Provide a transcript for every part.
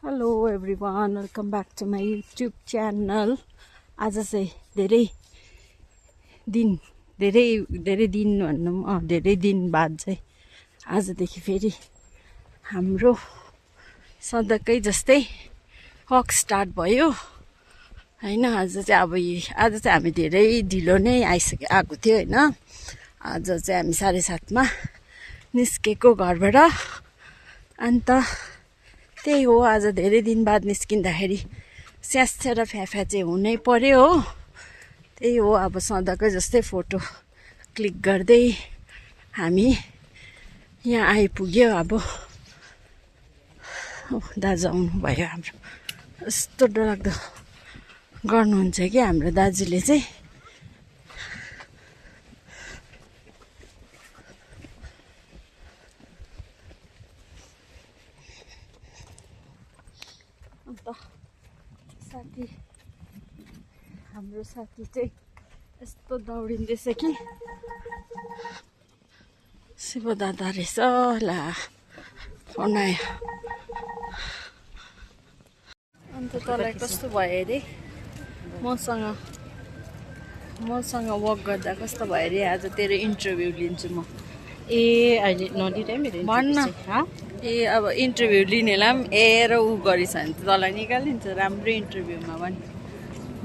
Hello everyone, welcome back to my YouTube channel. आज चाहिँ धेरै दिन भनौँ धेरै दिन बाद चाहिँ आजदेखि फेरि हाम्रो सधैँकै जस्तै वक स्टार्ट भयो हैन। आज चाहिँ हामी धेरै ढिलो नै आएको थियो हैन। आज चाहिँ हामी 7:30मा निस्केको घरबाट। अन्त त्यही हो, आज धेरै दिन बाद निस्किँदाखेरि स्यास्या र फ्याफ्या चाहिँ हुनै पर्यो हो। त्यही हो, अब सधैँकै जस्तै फोटो क्लिक गर्दै हामी यहाँ आइपुग्यो। अब दाजु आउनु भयो हाम्रो। यस्तो डरलाग्दो गर्नुहुन्छ कि हाम्रो दाजुले चाहिँ। अन्त हाम्रो साथी चाहिँ यस्तो दौडिँदैछ कि शिव दादा रहेछ। ला फोन आयो। अन्त तँलाई कस्तो भयो अरे? मसँग वक गर्दा कस्तो भयो अरे? आज तेरो इन्टरभ्यू लिन्छु म। अहिले नलिरहेँ मेरो भन्न। अब इन्टरभ्यू लिनेलाई पनि र ऊ गरिस् भने त तँलाई निकालिदिन्छ राम्रो इन्टरभ्यूमा पनि।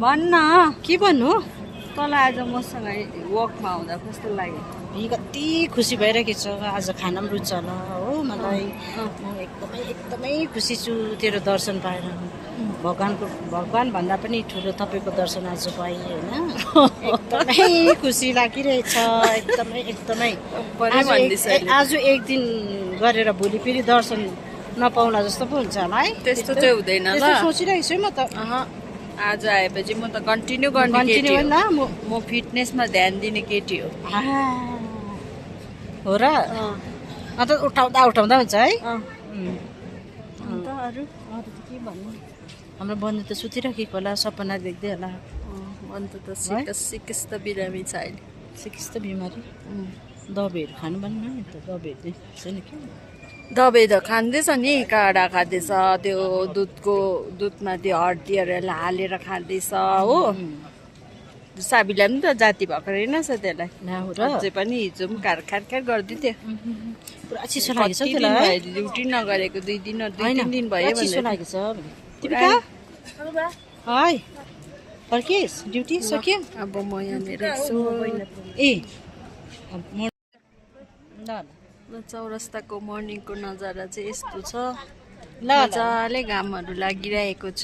भन्न के भन्नु? तँलाई आज मसँग वकमा आउँदा कस्तो लाग्यो? कति खुसी भइरहेको छ। आज खाना पनि रुच्छ होला हो मलाई। म एकदमै खुसी छु तेरो दर्शन पाएर। भगवान भन्दा पनि ठुलो तपाईँको दर्शन आज पाएँ होइन। एकदमै खुसी लागिरहेछ। एकदमै आज एक दिन गरेर भोलि फेरि दर्शन नपाउला जस्तो पो हुन्छ होला है। त्यस्तो चाहिँ हुँदैन ल। सोचिरहेको छु म त। आज आएपछि म त कन्टिन्यू गर्ने केटी हो। म फिटनेसमा ध्यान दिने केटी हो। हो र? अन्त उठाउँदा हुन्छ है। अन्त अरू के भन्नु? हाम्रो बन्धु त सुतिराखेको होला, सपना देख्दै होला। अन्त त सिकिस्त बिरामी छ अहिले। सिकिस्त बिमारी। दबाईहरू खानु भन्नु नि त। दबाईहरू छैन कि? दबाई त खाँदैछ नि, काँडा खाँदैछ। त्यो दुधमा त्यो हर्दीहरू हालेर खाँदैछ हो। साबीलाई पनि त जाती भएको रहेनछ त्यसलाई। अझै पनि हिजो पनि खार गर्दै थियो। पुरा चिसो लागेको छ त्यसलाई। ड्युटी नगरेको 2-3 दिन भयो लागेको छ। हाय फर्किस? ड्युटी सक्यो? अब म यहाँनिर चौरस्ताको मर्निङको नजारा चाहिँ यस्तो छ। मजाले घामहरू लागिरहेको छ।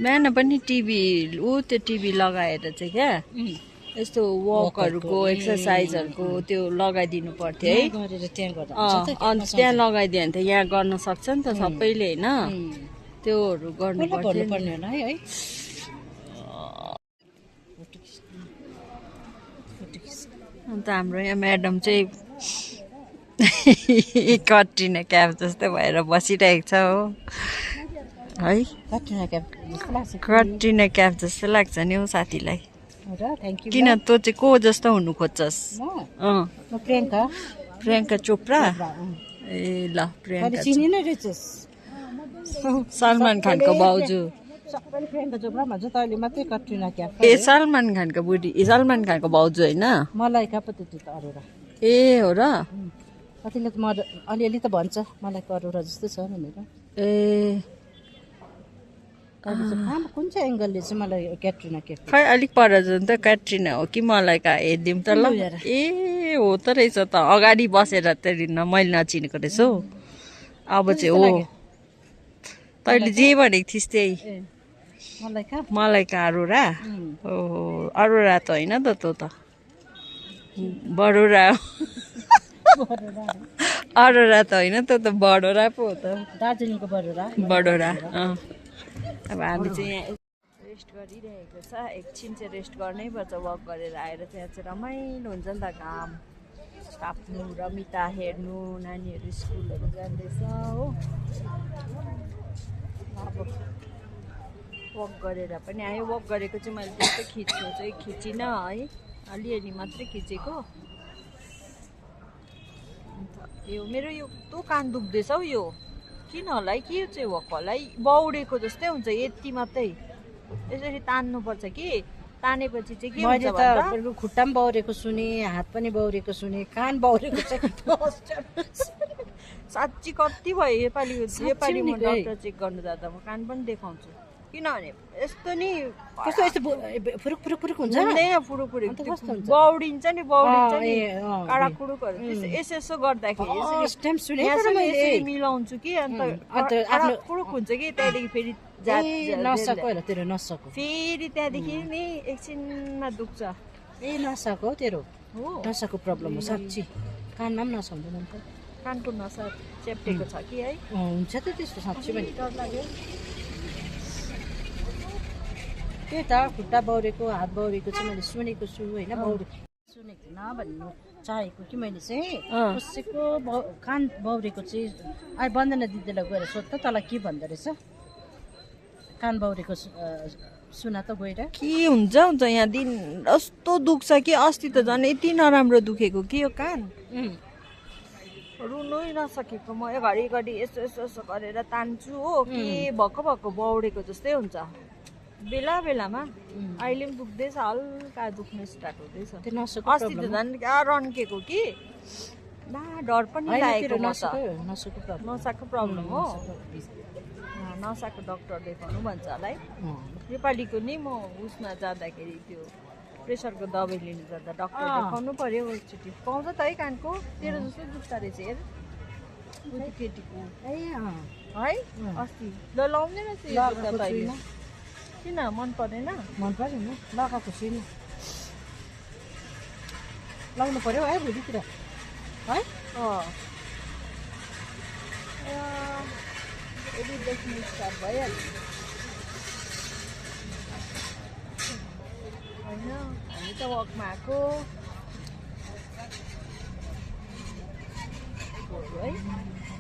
बिहान पनि त्यो टिभी लगाएर चाहिँ क्या यस्तो वकहरूको एक्सर्साइजहरूको त्यो लगाइदिनु पर्थ्यो है। अन्त त्यहाँ लगाइदियो भने त यहाँ गर्न सक्छ नि त सबैले होइन। त्योहरू गर्नु पर्ने होला है। अन्त हाम्रो यहाँ म्याडम चाहिँ कट्रिना क्याफ जस्तै भएर बसिरहेको छ हो है। कट्रिना क्याफ जस्तो लाग्छ नि हौ साथीलाई। किन तँ चाहिँ को जस्तो हुनु खोज्छस्? प्रियङ्का चोपडा। ए ल, प्रियङ्का सलमान खानको भाउजू। ए सलमान खानको बुढी, सलमान खानको भाउजू होइन? मलाइका पो त्यो त अरोरा। ए हो र? कतिले त अलिअलि त भन्छ मलाई अरोरा जस्तो छ भनेर। ए कुन चाहिँ एङ्गलले चाहिँ मलाई क्याट्रिना क्याफ? खै अलिक पर जाउँ त। क्याट्रिना हो कि मलाइका हेरिदिउँ त ल। ए हो त रहेछ त। अगाडि बसेर त्यहाँ मैले नचिनेको रहेछ हौ। अब चाहिँ हो। तैँले जे भनेको थिइस् त्यही। मलाइका अरोरा। ओहो, अरोरा त होइन त तँ त बडोरा। अरोरा त होइन त बडोरा पो हो त। दार्जिलिङको बडोरा। अब हामी चाहिँ यहाँ रेस्ट गरिरहेको छ। एकछिन चाहिँ रेस्ट गर्नै पर्छ। वक गरेर आएर त्यहाँ चाहिँ रमाइलो हुन्छ नि त। घाम ताप्नु, रमिता हेर्नु, नानीहरू स्कुलहरू जाँदैछ हो। अब वक गरेर पनि आयो। वक गरेको चाहिँ मैले त्यस्तो खिच्नु चाहिँ खिचिनँ है, अलिअलि मात्रै खिचेको। यो मेरो यो कस्तो कान दुख्दैछ हौ यो किन होला है के चाहिँ भएको होला है बौडेको जस्तै हुन्छ यति मात्रै यसरी तान्नुपर्छ कि तानेपछि चाहिँ के मैले हुन्छ त भन्दा खुट्टा पनि बौरेको सुने हात पनि बौरेको सुने कान बौरेको चाहिँ साँच्ची कति भयो योपालि साँच्ची म नि है। डक्टर चेक गर्नु जाँदा म कान पनि देखाउँछु किनभने यस्तो नि कस्तो यस्तो फुरुक फुरुक फुरुक हुन्छ हुँदैन फुरुकुरी अन्त कस्तो हुन्छ? बौडिन्छ नि बौडिन्छ नि अँ, काडा कुडुकहरू यसो यसो गर्दाखेरि यसरी फर्स्ट टाइम सुने यहाँ तर चाहिँ मैले यसरी मिलाउँछु कि अन्त अन्त आफ्नो- कुडुक हुन्छ कि त्यहाँदेखि फेरि नसको होला तेरो नसको फेरि त्यहाँदेखि नि एकछिनमा दुख्छ ए नसको हो तेरो हो नसाको प्रब्लम हो साँच्ची कानमा पनि नसा हुँदैन नि त कानको नसा चेप्टेको छ कि है हुन्छ त त्यस्तो साँच्ची पनि डर लाग्यो त्यही त खुट्टा बौरेको हात बौरेको चाहिँ मैले सुनेको छु होइन बौरेको सुनेको थिइनँ भन्नु चाहेको कि मैले चाहिँ कसैको कान बौरेको चाहिँ अहिले वन्दना दिदीलाई गएर सोध्छ तँलाई के भन्दो रहेछ कान बौरेको सुना त गएर के हुन्छ हुन्छ यहाँ दिन कस्तो दुख्छ कि अस्ति त झन् यति नराम्रो दुखेको कि यो कान रुनै नसकेको म घरिघरि यसो यसो यसो गरेर तान्छु हो के भक्क भक्क बौडेको जस्तै हुन्छ बेला बेलामा अहिले पनि दुख्दैछ हल्का दुख्न स्टार्ट हुँदैछ त्यो नसको अस्ति त झन् क्या रन्केको कि ला डर पनि लागेको म त नसको प्रब्लम नसाको प्रब्लम हो नसाको डक्टर देखाउनु भन्छ होला है नेपालीको नि म उसमा जाँदाखेरि त्यो प्रेसरको दबाई लिनु जाँदा डक्टर देखाउनु पर्यो एकचोटि पाउँछ त है कानको तेरो जस्तै दुख्दा रहेछ हेर उति केटीको ए है अस्ति ल लाउँदैन चाहिँ यो जुत्ता तैँले किन मन पर्दैन मन परेन लगाएको छुइनँ लाउनु पर्यो है भोलितिर है यदिदेखि स्टार्ट भइहाल्छ होइन हामी त वकमा आएको है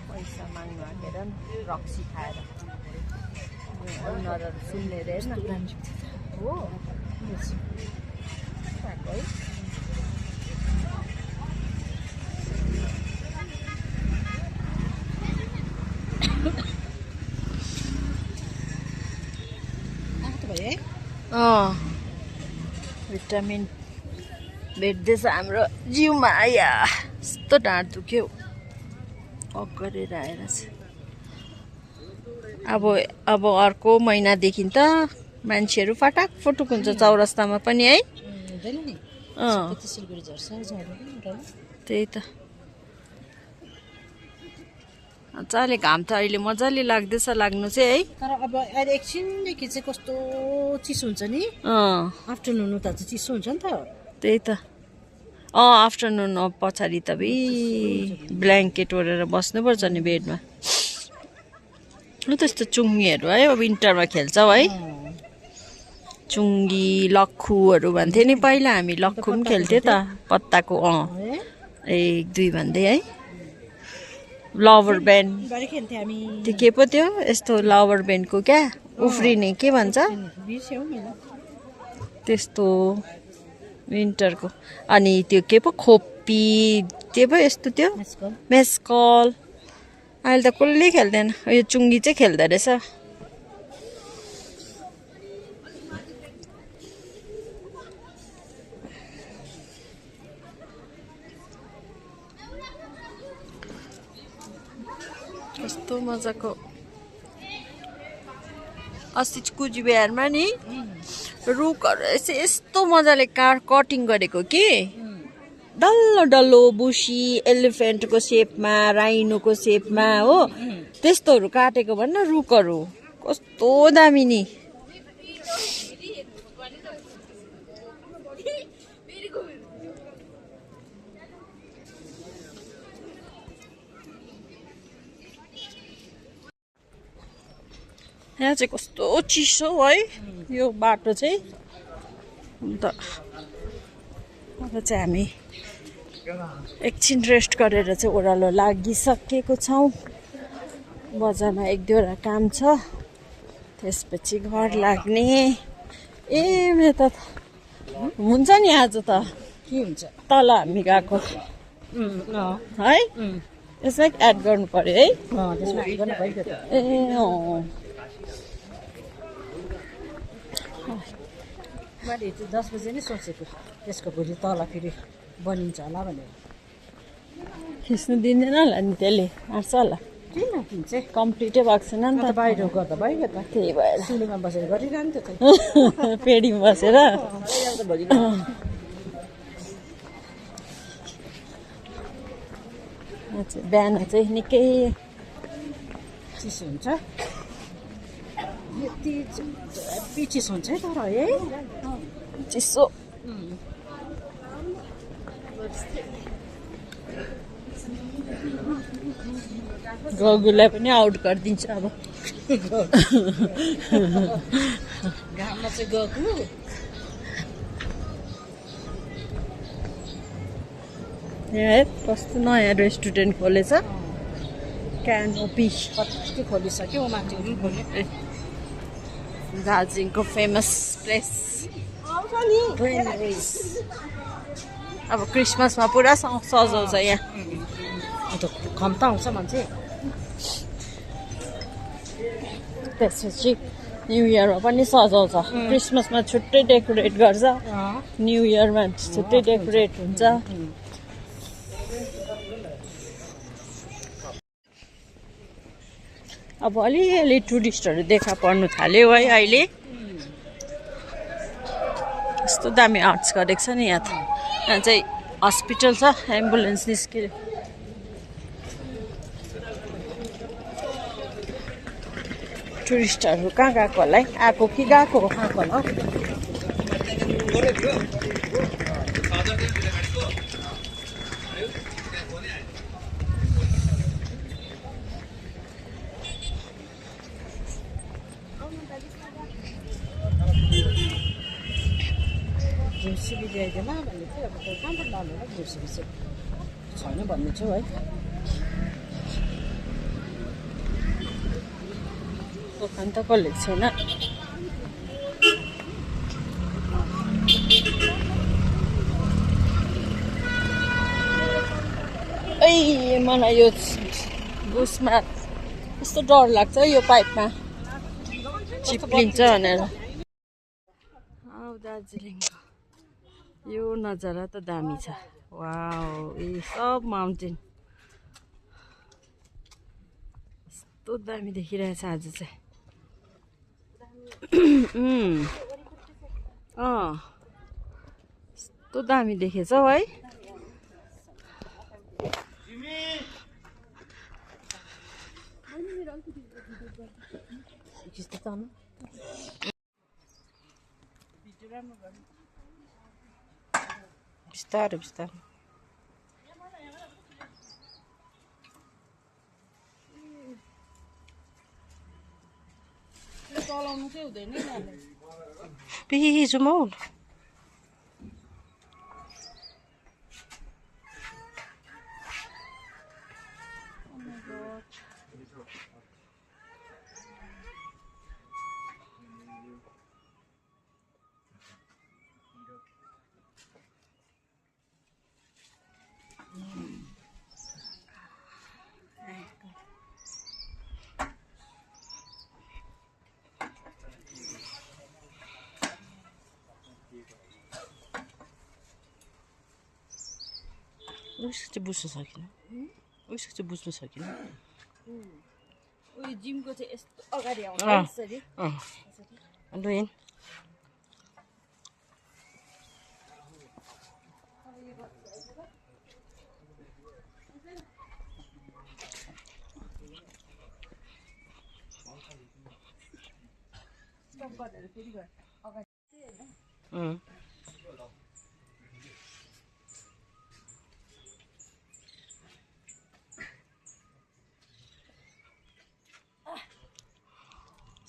पैसा माग्नु हाकेर रक्सी खाएर ओनरहरू सुन्ने रे हेर्न हो भएको है भिटामिन भेट्दैछ हाम्रो जिउमा आया यस्तो ढाड दुख्यो वक गरेर आएर चाहिँ अब अर्को महिनादेखि त मान्छेहरू फटाक फुटुक हुन्छ चौरस्तामा पनि है हुँदैन नि सिलगढी झर्छ त्यही त मजाले घाम त अहिले मजाले लाग्दैछ लाग्नु चाहिँ है तर अब अहिले एकछिनदेखि चाहिँ कस्तो चिसो हुन्छ नि आफ्टरनुन उता चाहिँ चिसो हुन्छ नि त त्यही त आफ्टरनुन पछाडि त ब्ल्याङ्केट ओढेर बस्नुपर्छ नि बेडमा त्यस्तो चुङ्गीहरू है विन्टरमा खेल्छौ है चुङ्गी लक्खुहरू भन्थ्यो नि पहिला हामी लक्खु पनि खेल्थ्यो त पत्ताको एक दुई भन्दै है लभर ब्यान्ड त्यो के पो त्यो यस्तो लभर ब्यान्डको क्या उफ्रिने के भन्छ त्यस्तो विन्टरको अनि त्यो के पो खोपी त्यो पो यस्तो त्यो मेस्कल अहिले त कसले खेल्दैन यो चुङ्गी चाहिँ खेल्दो रहेछ कस्तो मजाको अस्ति कुचबिहारमा नि रुखहरू यस्तो मजाले कटिङ गरेको कि डल्लो डल्लो बुसी एलिफेन्टको सेपमा राइनोको सेपमा हो त्यस्तोहरू काटेको भन्न रुखहरू कस्तो दामी नि यहाँ चाहिँ कस्तो चिसो है यो बाटो चाहिँ अन्त अब चाहिँ हामी एकछिन रेस्ट गरेर चाहिँ ओह्रालो लागिसकेको छौँ बजारमा एक दुईवटा काम छ त्यसपछि घर लाग्ने मेरो त हुन्छ नि आज त के हुन्छ तल हामी गएको है यसमा एड गर्नु पर्यो है त्यसमा एड गर्नु भइगयो त ए अँ मैले हिजो 10 बजे नै सोचेको त्यसको भोलि तल फेरि बनिन्छ होला भनेर खिच्नु दिँदैन होला नि त्यसले आँट्छ होला किन किन्छ कम्प्लिटै भएको छैन नि त त बाहिर गर्दा भइगयो त त्यही भएर सिँढीमा बसेर गरिरहन्थ्यो त पेडीमा बसेर भोलि बिहान चाहिँ निकै चिसो हुन्छ यति चिसो हुन्छ है तर है चिसो गगुलाई पनि आउट गरिदिन्छ अब घाममा चाहिँ गएको यहाँ है कस्तो नयाँ रेस्टुरेन्ट खोलेछ क्यानोपी कति खोलिसक्यो मान्छेहरू पनि खोल्यो दार्जिलिङको फेमस प्लेस अब क्रिसमसमा पुरा सजाउँछ यहाँ अन्त खम्ता आउँछ मान्छे त्यसपछि न्यु इयरमा पनि सजाउँछ क्रिसमसमा छुट्टै डेकोरेट गर्छ न्यु इयरमा छुट्टै डेकोरेट हुन्छ अब अलिअलि टुरिस्टहरू देखा पर्नु थाल्यो है अहिले कस्तो दामी आर्ट्स गरेको छ नि यहाँ त यहाँ चाहिँ हस्पिटल छ एम्बुलेन्स निस्क्यो टुरिस्टहरू कहाँ गएको होला है आएको कि गएको आएको होला हौ घुर्सिबी ल्याइदेन भन्ने थियो अब कहाँबाट लानु होला घुर्सिबी चाहिँ छैन भन्ने छु है दोकान त खोलेको छैन ऐ मलाई यो उसमा यस्तो डर लाग्छ यो पाइपमा चिप्लिन्छ भनेर दार्जिलिङको यो नजारा त दामी छ वाउ यी सब माउन्टेन यस्तो दामी देखिरहेछ आज चाहिँ यस्तो दामी देखेछ हौ है बिस्तारै बिस्तारै चलाउनु चाहिँ हुँदैन पिजुम हौ उसको चाहिँ बुझ्नु सकिनँ उसको चाहिँ बुझ्नु सकिनँ उयो जिमको चाहिँ यस्तो अगाडि आउँछ यसरी लु हेर्नु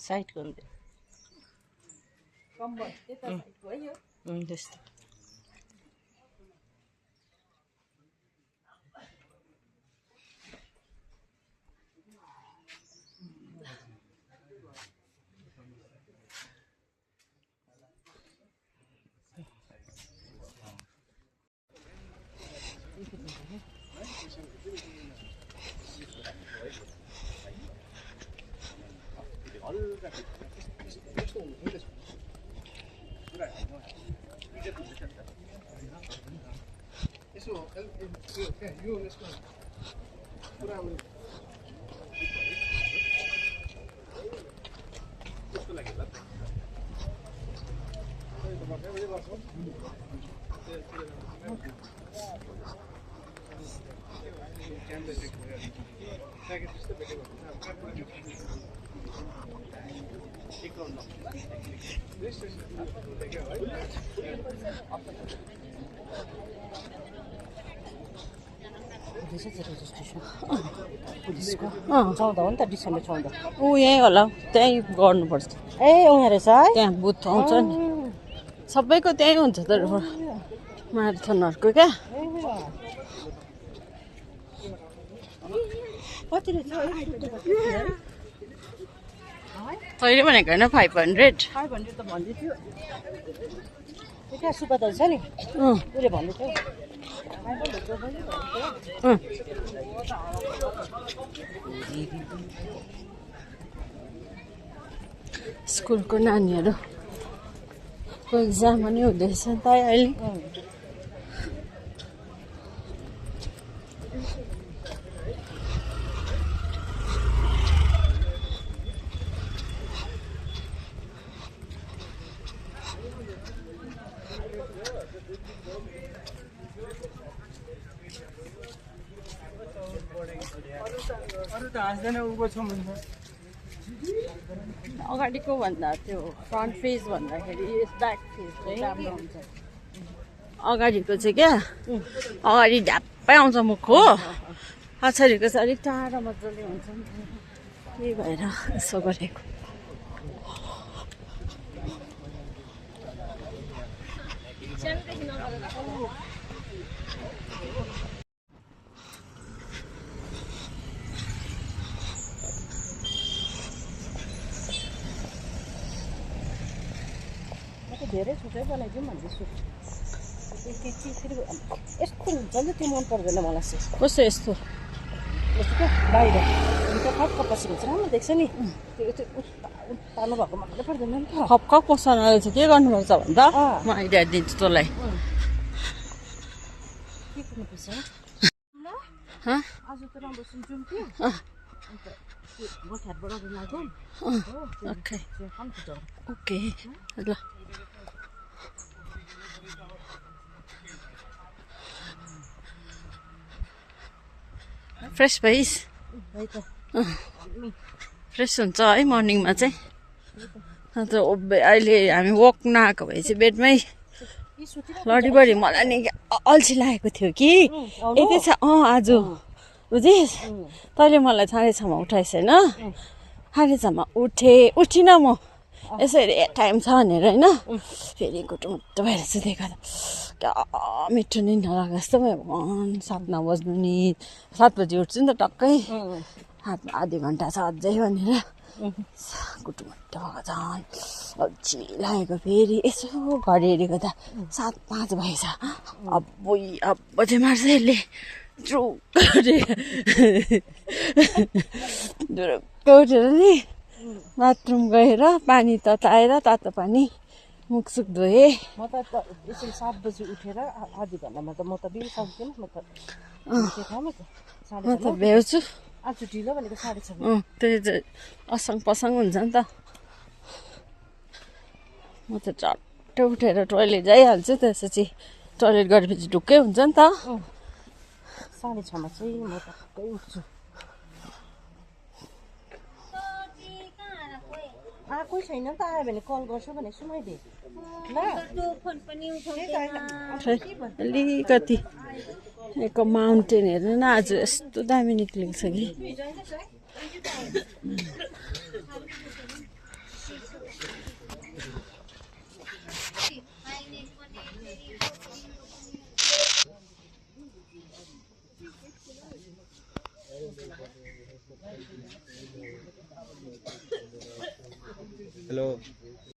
साइड गर्नु कम्बर यता साइडको है यो त्यस्तो पुलिसको अँ 14 हो नि त डिसेम्बर 14 ऊ यहीँ होला हौ, त्यहीँ गर्नुपर्छ ए उहाँ रहेछ है त्यहाँ बुथ आउँछ नि सबैको त्यहीँ हुन्छ तर म्याराथनहरूको क्या कति रहेछ तैँले भनेको होइन 500 500 त भन्दै थियो त्यो क्या सुब्बा दाजु छ नि अँ उसले भन्दै थियो अँ स्कुलको नानीहरूको इक्जाम पनि हुँदैछ नि त अहिले अगाडिको भन्दा त्यो फ्रन्ट फेस भन्दाखेरि ब्याक फेस चाहिँ राम्रो हुन्छ अगाडिको चाहिँ क्या अगाडि ढ्याप्पै आउँछ मुख हो पछाडिको चाहिँ अलिक टाढा मजाले हुन्छ नि त्यही भएर यसो गरेको धेरै छुट्टै बनाइदिउँ भन्दैछु फेरि यस्तो हुन्छ नि त्यो मन पर्दैन मलाई चाहिँ कस्तो यस्तो यस्तो क्या बाहिर त्यो खप्प पसेको चाहिँ राम्रो देख्छ नि त्यो पार्नु भएको मात्रै पर्दैन नि त खप पसनाले चाहिँ के गर्नुपर्छ भने त म आइडिया दिन्छु तँलाई के गर्नुपर्छ आज त राम्रोसँग जाउँ कि अन्त त्यो गोठाबाट अगाडि लागौँ ओके कम्ती छ ओके ल फ्रेस भइस है त फ्रेस हुन्छ है मर्निङमा चाहिँ अन्त अहिले हामी वक नआएको भए चाहिँ बेडमै लडीबडी मलाई नि अल्छी लागेको थियो कि एकैछिन आज बुझिस् तैँले मलाई 6:30मा उठाइस् होइन 6:30मा उठिनँ म यसो हेरेँ टाइम छ भनेर होइन फेरि गुटुमुट्टु भएर सुतेको क्या मिठो निन्द्रा लाग्यो जस्तो भयो भगवान् 7 नबज्नु नि 7 बजी उठ्छु नि त टक्कै हातमा आधी घन्टा छ अझै भनेर गुटुमुट्टु भएको झन् अल्छी लागेको फेरि यसो घडी हेरेको त 7:05 भएछ अब चाहिँ मार्छ यसले ढुरुक्क उठेर नि बाथरुम गएर पानी तताएर तातो पानी मुखसुख धोएँ म त यसरी 7 बजी उठेर आधी घन्टामा त म त बिल सक्दिनँ म त म त भ्याउँछु आज ढिलो भनेको 6:30 त्यही चाहिँ असङ पसङ हुन्छ नि त म त झट्ट उठेर टोइलेट जाइहाल्छु त्यसपछि टोइलेट गरेपछि ढुक्कै हुन्छ नि त 6:30 मा चाहिँ म टक्कै उठ्छु कोही छैन त आयो भने कल गर्छु भनेको छु मैले ल अलिकति एक माउन्टेन हेर्नु न आज यस्तो दामी निक्लेको छ कि हेलो